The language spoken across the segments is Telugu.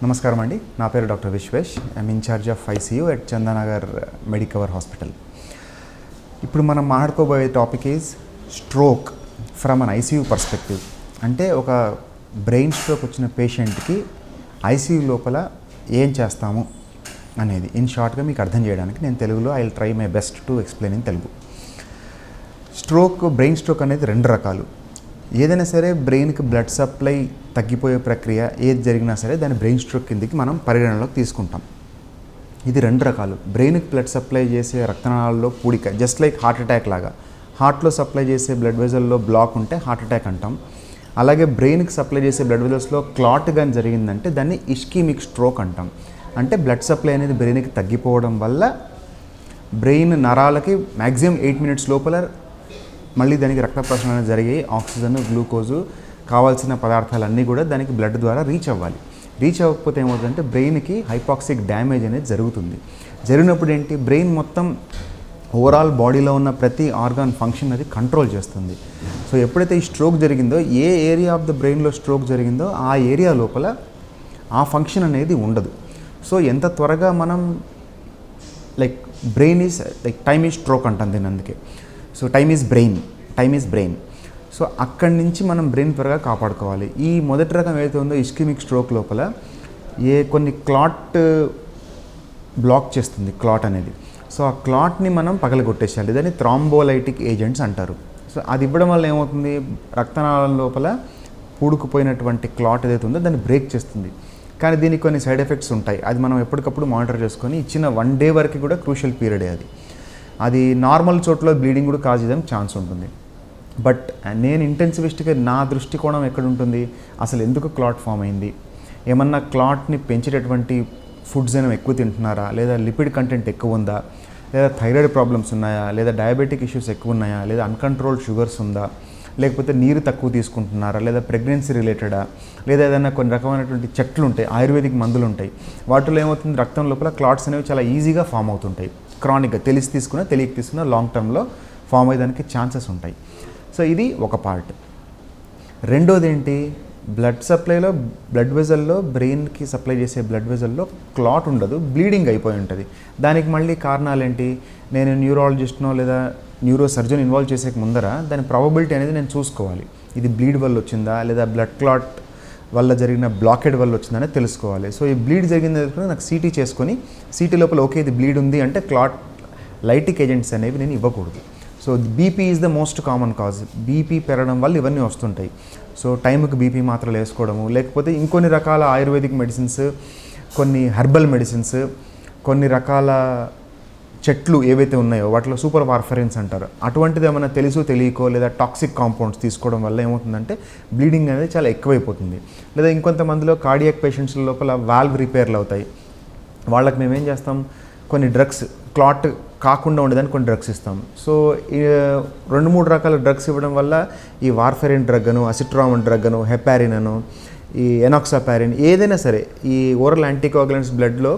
నమస్కారం అండి. నా పేరు doctor Vishwesh. I'm in-charge of ICU at Chandanagar Medicover hospital. ఇప్పుడు మనం మాట్లాడుకోబోయే topic is stroke from an ICU perspective. అంటే ఒక బ్రెయిన్ స్ట్రోక్ వచ్చిన పేషెంట్కి ఐసీయూ లోపల ఏం చేస్తాము అనేది ఇన్ షార్ట్గా మీకు అర్థం చేయడానికి నేను తెలుగులో I will try my best to explain in Telugu. Brain stroke అనేది రెండు రకాలు. ఏదైనా సరే బ్రెయిన్కి బ్లడ్ సప్లై తగ్గిపోయే ప్రక్రియ ఏది జరిగినా సరే దాన్ని బ్రెయిన్ స్ట్రోక్ కిందకి మనం పరిగణనలోకి తీసుకుంటాం. ఇది రెండు రకాలు. బ్రెయిన్కి బ్లడ్ సప్లై చేసే రక్తనాళాల్లో పూడిక, జస్ట్ లైక్ హార్ట్ అటాక్ లాగా. హార్ట్లో సప్లై చేసే బ్లడ్ వెజల్లో బ్లాక్ ఉంటే హార్ట్ అటాక్ అంటాం. అలాగే బ్రెయిన్కి సప్లై చేసే బ్లడ్ వెజల్స్లో క్లాట్ కానీ జరిగిందంటే దాన్ని ఇష్కీమిక్ స్ట్రోక్ అంటాం. అంటే బ్లడ్ సప్లై అనేది బ్రెయిన్కి తగ్గిపోవడం వల్ల బ్రెయిన్ నరాలకి మ్యాక్సిమం 8 minutes లోపల మళ్ళీ దానికి రక్త ప్రసరణ జరిగి ఆక్సిజన్, గ్లూకోజు కావాల్సిన పదార్థాలన్నీ కూడా దానికి బ్లడ్ ద్వారా రీచ్ అవ్వాలి. రీచ్ అవ్వకపోతే ఏమవుతుందంటే బ్రెయిన్కి హైపాక్సిక్ డ్యామేజ్ అనేది జరుగుతుంది. జరిగినప్పుడు ఏంటి, బ్రెయిన్ మొత్తం ఓవరాల్ బాడీలో ఉన్న ప్రతి ఆర్గాన్ ఫంక్షన్ అది కంట్రోల్ చేస్తుంది. సో ఎప్పుడైతే ఈ స్ట్రోక్ జరిగిందో, ఏ ఏరియా ఆఫ్ ద బ్రెయిన్లో స్ట్రోక్ జరిగిందో ఆ ఏరియా లోపల ఆ ఫంక్షన్ అనేది ఉండదు. సో ఎంత త్వరగా మనం brain is time is stroke అంటాం దీని. అందుకే so time is brain. So అక్కడి నుంచి మనం బ్రెయిన్ త్వరగా కాపాడుకోవాలి. ఈ మొదటి రకం ఏదైతే ఉందో ఇస్కిమిక్ స్ట్రోక్ లోపల కొన్ని క్లాట్ బ్లాక్ చేస్తుంది క్లాట్ అనేది. సో ఆ క్లాట్ని మనం పగలగొట్టేసేయాలి. దాన్ని థ్రాంబోలైటిక్ ఏజెంట్స్ అంటారు. సో అది ఇవ్వడం వల్ల ఏమవుతుంది, రక్తనాళం లోపల పూడుకుపోయినటువంటి క్లాట్ ఏదైతే ఉందో దాన్ని బ్రేక్ చేస్తుంది. కానీ దీనికి కొన్ని సైడ్ ఎఫెక్ట్స్ ఉంటాయి. అది మనం ఎప్పటికప్పుడు మానిటర్ చేసుకొని ఇచ్చిన 1 day వరకు కూడా క్రూషియల్ పీరియడే అది నార్మల్ చోట్ల బ్లీడింగ్ కూడా కాజ్ చేయడం ఛాన్స్ ఉంటుంది. బట్ నేను ఇంటెన్సివిస్ట్గా నా దృష్టికోణం ఎక్కడ ఉంటుంది, అసలు ఎందుకు క్లాట్ ఫామ్ అయింది, ఏమన్నా క్లాట్ని పెంచేటటువంటి ఫుడ్స్ ఏమైనా ఎక్కువ తింటున్నారా, లేదా లిపిడ్ కంటెంట్ ఎక్కువ ఉందా, లేదా థైరాయిడ్ ప్రాబ్లమ్స్ ఉన్నాయా, లేదా డయాబెటిక్ ఇష్యూస్ ఎక్కువ ఉన్నాయా, లేదా అన్కంట్రోల్డ్ షుగర్స్ ఉందా, లేకపోతే నీరు తక్కువ తీసుకుంటున్నారా, లేదా ప్రెగ్నెన్సీ రిలేటెడా, లేదా ఏదైనా కొన్ని రకమైనటువంటి చెట్లు ఉంటాయి, ఆయుర్వేదిక్ మందులు ఉంటాయి, వాటిలో ఏమవుతుంది, రక్తం లోపల క్లాట్స్ అనేవి చాలా ఈజీగా ఫామ్ అవుతుంటాయి. క్రానిక్గా తెలియక తీసుకున్న లాంగ్ టర్మ్లో ఫామ్ అయ్యేదానికి ఛాన్సెస్ ఉంటాయి. సో ఇది ఒక పార్ట్. రెండోది ఏంటి, బ్లడ్ సప్లైలో బ్లడ్ వెజల్లో బ్రెయిన్కి సప్లై చేసే బ్లడ్ వెజల్లో క్లాట్ ఉండదు, బ్లీడింగ్ అయిపోయి ఉంటుంది. దానికి మళ్ళీ కారణాలు ఏంటి, నేను న్యూరాలజిస్ట్నో లేదా న్యూరో సర్జన్ ఇన్వాల్వ్ చేసే ముందర దాని ప్రాబబిలిటీ అనేది నేను చూసుకోవాలి. ఇది బ్లీడ్ వల్ల వచ్చిందా, లేదా బ్లడ్ క్లాట్ వల్ల జరిగిన బ్లాకెడ్ వల్ల వచ్చిందని తెలుసుకోవాలి. సో ఈ బ్లీడ్ జరిగింది నాకు సిటీ చేసుకొని, సిటీ లోపల ఓకే ఇది బ్లీడ్ ఉంది అంటే క్లాట్ లైటిక్ ఏజెంట్స్ అనేవి నేను ఇవ్వకూడదు. So BP is the most common cause. BP పెరగడం వల్ల ఇవన్నీ వస్తుంటాయి. సో టైంకి బీపీ మాత్రలు వేసుకోవడము, లేకపోతే ఇంకొన్ని రకాల ఆయుర్వేదిక్ మెడిసిన్స్, కొన్ని హెర్బల్ మెడిసిన్స్, కొన్ని రకాల చెట్లు ఏవైతే ఉన్నాయో వాటిలో సూపర్ వార్ఫరిన్స్ అంటారు, అటువంటిది ఏమైనా తెలియకో లేదా టాక్సిక్ కాంపౌండ్స్ తీసుకోవడం వల్ల ఏమవుతుందంటే బ్లీడింగ్ అనేది చాలా ఎక్కువైపోతుంది. లేదా ఇంకొంతమందిలో కార్డియాక్ పేషెంట్స్ లోపల వాల్వ్ రిపేర్లు అవుతాయి. వాళ్ళకి మేమేం చేస్తాం, కొన్ని డ్రగ్స్ క్లాట్ కాకుండా ఉండేదానికి కొన్ని డ్రగ్స్ ఇస్తాం. సో 2-3 రకాల డ్రగ్స్ ఇవ్వడం వల్ల ఈ వార్ఫరిన్ డ్రగ్ అను, అసిట్రామన్ డ్రగ్ అను, హెపారిన్ అను, ఈ ఎనాక్సాపారిన్ ఏదైనా సరే ఈ ఓరల్ యాంటీకోగులెంట్స్ బ్లడ్లో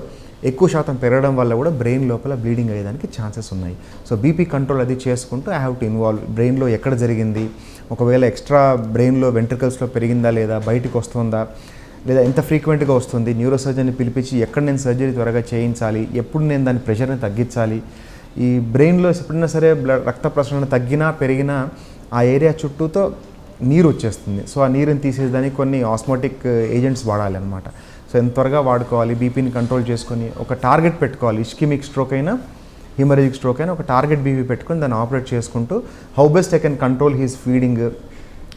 ఎక్కువ శాతం పెరగడం వల్ల కూడా బ్రెయిన్ లోపల బ్లీడింగ్ అయ్యేదానికి ఛాన్సెస్ ఉన్నాయి. సో బీపీ కంట్రోల్ అది చేసుకుంటూ ఐ హ్యావ్ టు ఇన్వాల్వ్. బ్రెయిన్లో ఎక్కడ జరిగింది, ఒకవేళ ఎక్స్ట్రా బ్రెయిన్లో వెంట్రికల్స్లో పెరిగిందా లేదా, బయటికి వస్తుందా, లేదా ఎంత ఫ్రీక్వెంట్గా వస్తుంది, న్యూరో సర్జన్ని పిలిపించి ఎక్కడ నేను సర్జరీ త్వరగా చేయించాలి, ఎప్పుడు నేను దాని ప్రెషర్ని తగ్గించాలి. ఈ బ్రెయిన్లో ఎప్పుడైనా సరే రక్త ప్రసరణ తగ్గినా పెరిగినా ఆ ఏరియా చుట్టూతో నీరు వచ్చేస్తుంది. సో ఆ నీరుని తీసేదానికి కొన్ని ఆస్మోటిక్ ఏజెంట్స్ వాడాలి అనమాట. సో ఎంత త్వరగా వాడుకోవాలి, బీపీని కంట్రోల్ చేసుకొని ఒక టార్గెట్ పెట్టుకోవాలి. ఇస్కిమిక్ స్ట్రోక్ అయినా హిమరేజిక్ స్ట్రోక్ అయినా ఒక టార్గెట్ బీపీ పెట్టుకొని దాన్ని ఆపరేట్ చేసుకుంటూ how best I can control he's feeding,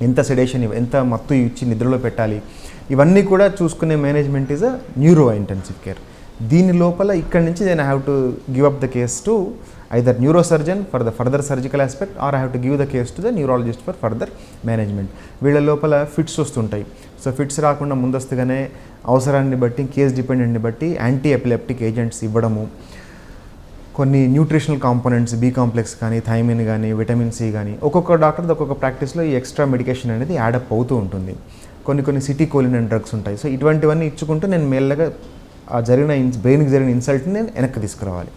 ఎంత సెడేషన్, ఎంత మత్తు ఇచ్చి నిద్రలో పెట్టాలి, ఇవన్నీ కూడా చూసుకునే management is a neuro intensive care. దీని లోపల ఇక్కడి నుంచి నేను I have to give up the case to either neuro surgeon for the further surgical aspect are I have to give the case to the neurologist for further management. వీళ్ళ లోపల ఫిట్స్ వస్తుంటాయి. సో ఫిట్స్ రాకుండా ముందస్తుగానే అవసరాన్ని బట్టి, కేస్ డిపెండెంట్ని బట్టి యాంటీ ఎపిలెప్టిక్ ఏజెంట్స్ ఇవ్వడము, కొన్ని న్యూట్రిషనల్ కాంపోనెంట్స్ బి కాంప్లెక్స్ కానీ, థైమిన్ కానీ, విటమిన్ సి కానీ, ఒక్కొక్క డాక్టర్ ఒక్కొక్క ప్రాక్టీస్లో ఈ ఎక్స్ట్రా మెడికేషన్ అనేది యాడప్ అవుతూ ఉంటుంది. కొన్ని సిటీ కోలిన్ డ్రగ్స్ ఉంటాయి. సో ఇటువంటివన్నీ ఇచ్చుకుంటూ నేను మెల్లగా జరిగిన బ్రెయిన్కి జరిగిన ఇన్సల్ట్ని నేను వెనక్కి తీసుకురావాలి.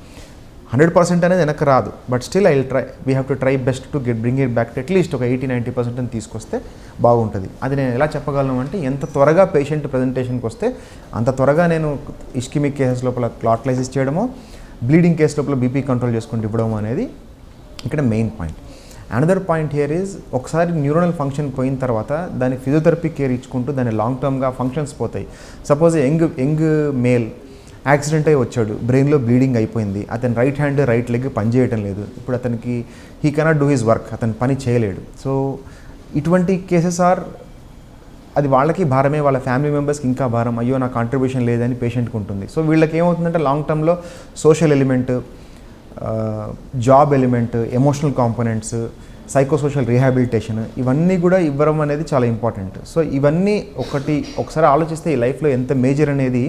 100% అనేది వెనక్కి రాదు, but still I will try, we have to try best to bring it back at least ఒక 80-90% అని తీసుకొస్తే బాగుంటుంది. అది నేను ఎలా చెప్పగలను అంటే, ఎంత త్వరగా పేషెంట్ ప్రజెంటేషన్కి వస్తే అంత త్వరగా నేను ఇస్కిమిక్ కేసెస్ లోపల క్లాట్లైసిస్ చేయడమో, బ్లీడింగ్ కేసు లోపల బీపీ కంట్రోల్ చేసుకుంటూ ఇవ్వడం అనేది ఇక్కడ main point. Another point here is, ఒకసారి న్యూరోనల్ ఫంక్షన్ పోయిన తర్వాత దాని ఫిజియోథెరపీ కేర్ ఇచ్చుకుంటూ దాని లాంగ్ టర్మ్గా ఫంక్షన్స్ పోతాయి. సపోజ్ యంగ్ మేల్ యాక్సిడెంట్ అయి వచ్చాడు, బ్రెయిన్లో బ్లీడింగ్ అయిపోయింది, అతని రైట్ హ్యాండ్ రైట్ లెగ్ పనిచేయటం లేదు, ఇప్పుడు అతనికి he cannot do his work, అతను పని చేయలేడు. సో ఇటువంటి కేసెస్ ఆర్, అది వాళ్ళకి భారమే, వాళ్ళ ఫ్యామిలీ మెంబర్స్కి ఇంకా భారం, అయ్యో నా కాంట్రిబ్యూషన్ లేదని పేషెంట్కి ఉంటుంది. సో వీళ్ళకి ఏమవుతుందంటే లాంగ్ టర్మ్లో social element, job element, emotional components, psychosocial rehabilitation, ఇవన్నీ కూడా ఇవ్వడం అనేది చాలా ఇంపార్టెంట్. సో ఇవన్నీ ఒకసారి ఆలోచిస్తే ఈ లైఫ్లో ఎంత మేజర్ అనేది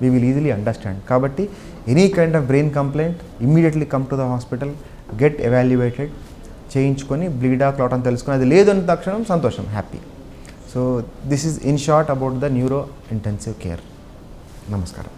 we will easily understand. Kabatti any kind of brain complaint, immediately come to the hospital, get evaluated, చేయించుకొని బ్లీడా క్లాట్ అని తెలుసుకొని, అది లేదని తక్షణం సంతోషం, happy. So this is in short about the neuro intensive care. నమస్కారం.